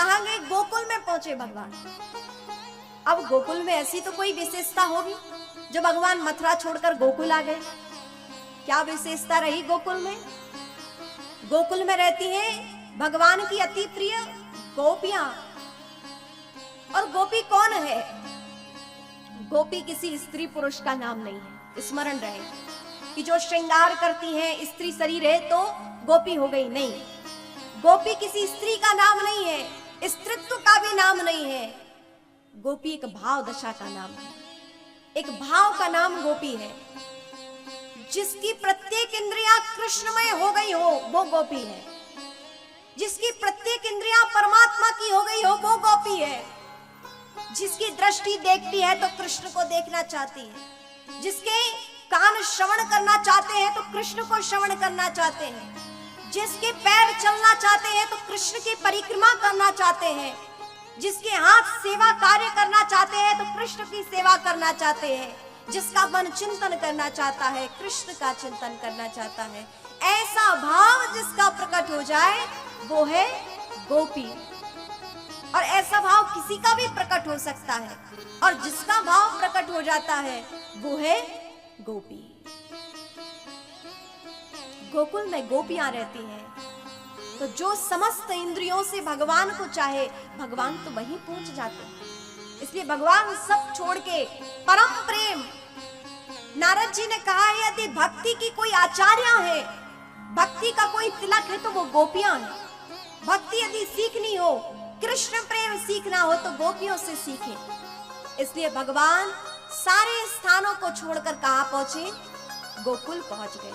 कहाँ गए? गोकुल में पहुंचे भगवान। अब गोकुल में ऐसी तो कोई विशेषता होगी जो भगवान मथुरा छोड़कर गोकुल आ गए। क्या विशेषता रही गोकुल में? गोकुल में रहती हैं भगवान की अति प्रिय गोपियां। और गोपी कौन है? गोपी किसी स्त्री पुरुष का नाम नहीं है, स्मरण रहे कि जो श्रृंगार करती हैं स्त्री शरीर है तो गोपी हो गई, नहीं। गोपी किसी स्त्री का नाम नहीं है, स्त्रीत्व का भी नाम नहीं है। गोपी एक भाव दशा का नाम है, एक भाव का नाम गोपी है। जिसकी प्रत्येक इंद्रियां कृष्णमय हो गई हो वो गोपी है। जिसकी प्रत्येक इंद्रियां परमात्मा की हो गई हो वो गोपी है। जिसकी दृष्टि देखती है तो कृष्ण को देखना चाहती है। जिसके कान श्रवण करना चाहते हैं तो कृष्ण को श्रवण करना चाहते हैं। जिसके पैर चलना चाहते हैं तो कृष्ण की परिक्रमा करना चाहते हैं। जिसके हाथ सेवा कार्य करना चाहते हैं तो कृष्ण की सेवा करना चाहते हैं। जिसका मन चिंतन करना चाहता है कृष्ण का चिंतन करना चाहता है। ऐसा भाव जिसका प्रकट हो जाए वो है गोपी। और ऐसा भाव किसी का भी प्रकट हो सकता है, और जिसका भाव प्रकट हो जाता है वो है गोपी। गोकुल में गोपियां रहती हैं तो जो समस्त इंद्रियों से भगवान को चाहे भगवान तो वहीं पहुंच जाते हैं। इसलिए भगवान सब छोड़ के परम प्रेम, नारद जी ने कहा है यदि भक्ति की कोई आचार्य है, भक्ति का कोई तिलक है तो वो गोपियां हैं। भक्ति यदि सीखनी हो, कृष्ण प्रेम सीखना हो तो गोपियों से सीखे। इसलिए भगवान सारे स्थानों को छोड़कर कहां पहुंचे? गोकुल पहुंच गए।